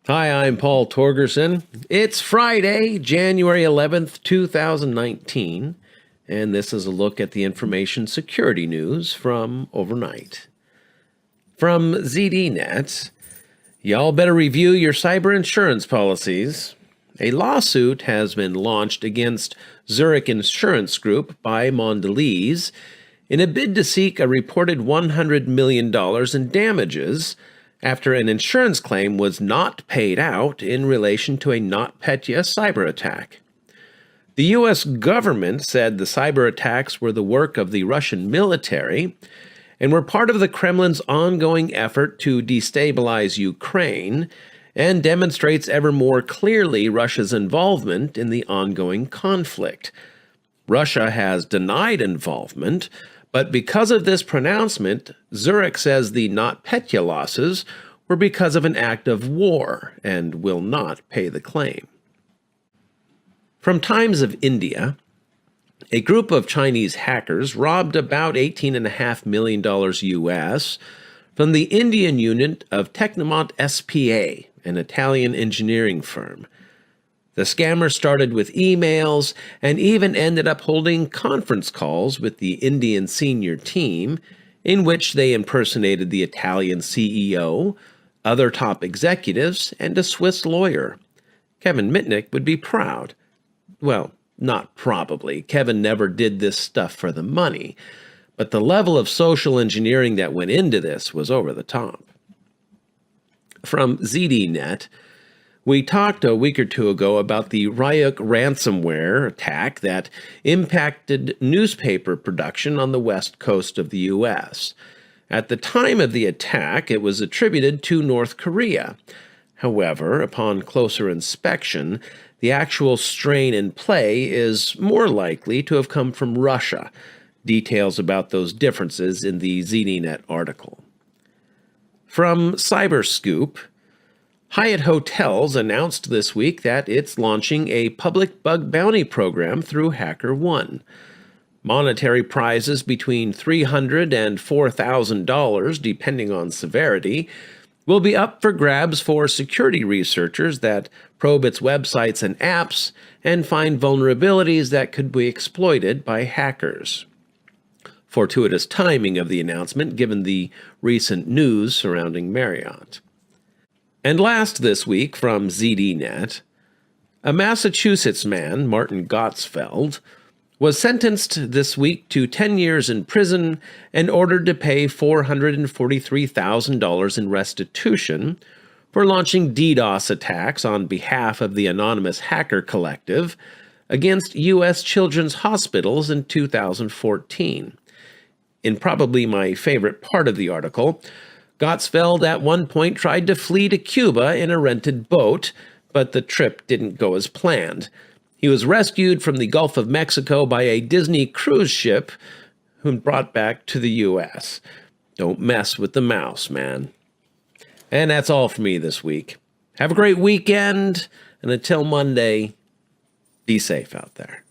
Hi, I'm Paul Torgerson. It's Friday, January 11th, 2019, and this is a look at the information security news from overnight. From ZDNet, y'all better review your cyber insurance policies. A lawsuit has been launched against Zurich Insurance Group by Mondelez in a bid to seek a reported $100 million in damages after an insurance claim was not paid out in relation to a NotPetya cyber attack. The U.S. government said the cyber attacks were the work of the Russian military and were part of the Kremlin's ongoing effort to destabilize Ukraine and demonstrates ever more clearly Russia's involvement in the ongoing conflict. Russia has denied involvement, but because of this pronouncement, Zurich says the NotPetya losses were because of an act of war and will not pay the claim. From Times of India, a group of Chinese hackers robbed about $18.5 million US from the Indian unit of Tecnomont SPA, an Italian engineering firm. The scammers started with emails and even ended up holding conference calls with the Indian senior team in which they impersonated the Italian CEO, other top executives, and a Swiss lawyer. Kevin Mitnick would be proud. Well, not probably. Kevin never did this stuff for the money, but the level of social engineering that went into this was over the top. From ZDNet, we talked a week or two ago about the Ryuk ransomware attack that impacted newspaper production on the west coast of the U.S. At the time of the attack, it was attributed to North Korea. However, upon closer inspection, the actual strain in play is more likely to have come from Russia. Details about those differences in the ZDNet article. From Cyberscoop, Hyatt Hotels announced this week that it's launching a public bug bounty program through HackerOne. Monetary prizes between $300 and $4,000, depending on severity, will be up for grabs for security researchers that probe its websites and apps and find vulnerabilities that could be exploited by hackers. Fortuitous timing of the announcement given the recent news surrounding Marriott. And last this week from ZDNet, a Massachusetts man, Martin Gottsfeld, was sentenced this week to 10 years in prison and ordered to pay $443,000 in restitution for launching DDoS attacks on behalf of the anonymous hacker collective against U.S. children's hospitals in 2014. In probably my favorite part of the article, Gottsfeld at one point tried to flee to Cuba in a rented boat, but the trip didn't go as planned. He was rescued from the Gulf of Mexico by a Disney cruise ship whom brought back to the U.S. Don't mess with the mouse, man. And that's all for me this week. Have a great weekend, and until Monday, be safe out there.